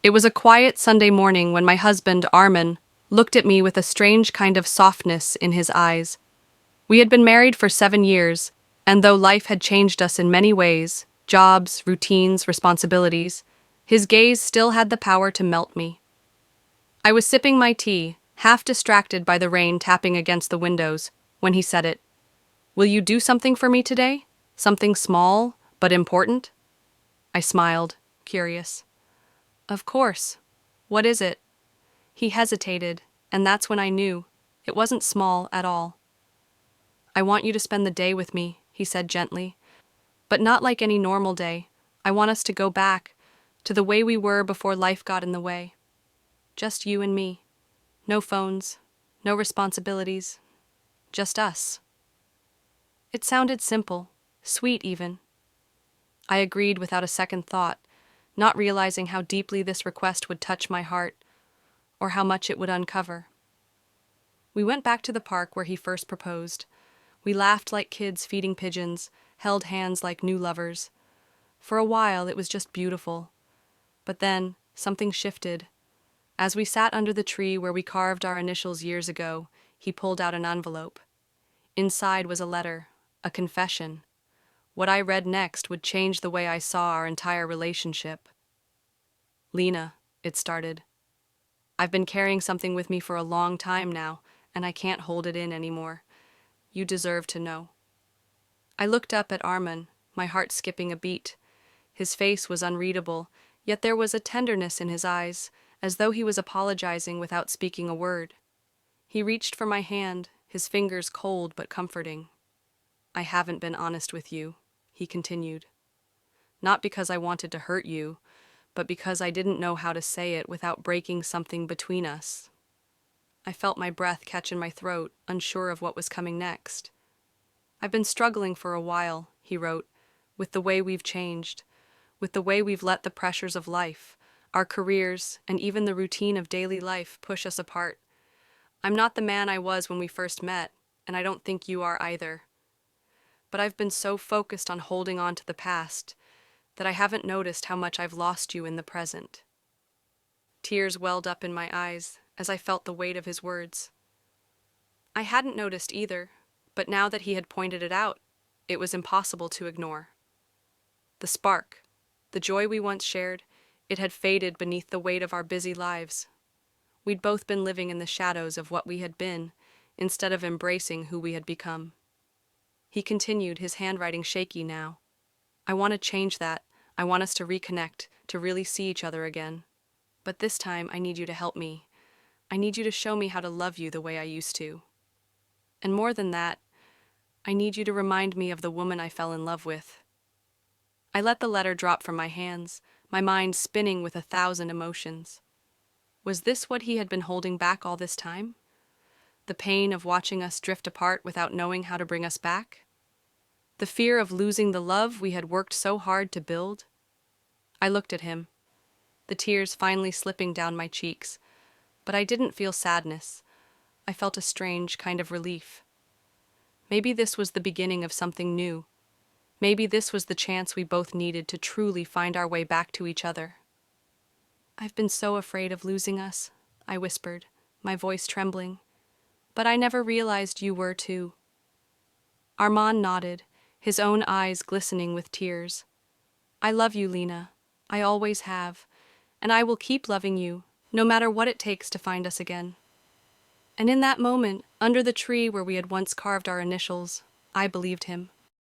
It was a quiet Sunday morning when my husband, Arman, looked at me with a strange kind of softness in his eyes. We had been married for 7 years, and though life had changed us in many ways, jobs, routines, responsibilities, his gaze still had the power to melt me. I was sipping my tea, half distracted by the rain tapping against the windows, when he said it. "Will you do something for me today? Something small, but important?" I smiled, curious. "Of course. What is it?" He hesitated, and that's when I knew. It wasn't small at all. "I want you to spend the day with me," he said gently. "But not like any normal day. I want us to go back to the way we were before life got in the way. Just you and me. No phones, no responsibilities. Just us." It sounded simple, sweet even. I agreed without a second thought, not realizing how deeply this request would touch my heart, or how much it would uncover. We went back to the park where he first proposed. We laughed like kids feeding pigeons, held hands like new lovers. For a while, it was just beautiful. But then, something shifted. As we sat under the tree where we carved our initials years ago, he pulled out an envelope. Inside was a letter, a confession. What I read next would change the way I saw our entire relationship. "Lena," it started. "I've been carrying something with me for a long time now, and I can't hold it in anymore. You deserve to know." I looked up at Arman, my heart skipping a beat. His face was unreadable, yet there was a tenderness in his eyes, as though he was apologizing without speaking a word. He reached for my hand, his fingers cold but comforting. "I haven't been honest with you," he continued. "Not because I wanted to hurt you, but because I didn't know how to say it without breaking something between us." I felt my breath catch in my throat, unsure of what was coming next. "I've been struggling for a while," he wrote, "with the way we've changed, with the way we've let the pressures of life, our careers, and even the routine of daily life push us apart. I'm not the man I was when we first met, and I don't think you are either. But I've been so focused on holding on to the past that I haven't noticed how much I've lost you in the present." Tears welled up in my eyes as I felt the weight of his words. I hadn't noticed either, but now that he had pointed it out, it was impossible to ignore. The spark, the joy we once shared, it had faded beneath the weight of our busy lives. We'd both been living in the shadows of what we had been, instead of embracing who we had become. He continued, his handwriting shaky now. "I want to change that. I want us to reconnect, to really see each other again. But this time, I need you to help me. I need you to show me how to love you the way I used to. And more than that, I need you to remind me of the woman I fell in love with." I let the letter drop from my hands, my mind spinning with 1,000 emotions. Was this what he had been holding back all this time? The pain of watching us drift apart without knowing how to bring us back? The fear of losing the love we had worked so hard to build? I looked at him, the tears finally slipping down my cheeks, but I didn't feel sadness. I felt a strange kind of relief. Maybe this was the beginning of something new. Maybe this was the chance we both needed to truly find our way back to each other. "I've been so afraid of losing us," I whispered, my voice trembling. "But I never realized you were too." Arman nodded, his own eyes glistening with tears. "I love you, Lena. I always have. And I will keep loving you, no matter what it takes to find us again." And in that moment, under the tree where we had once carved our initials, I believed him.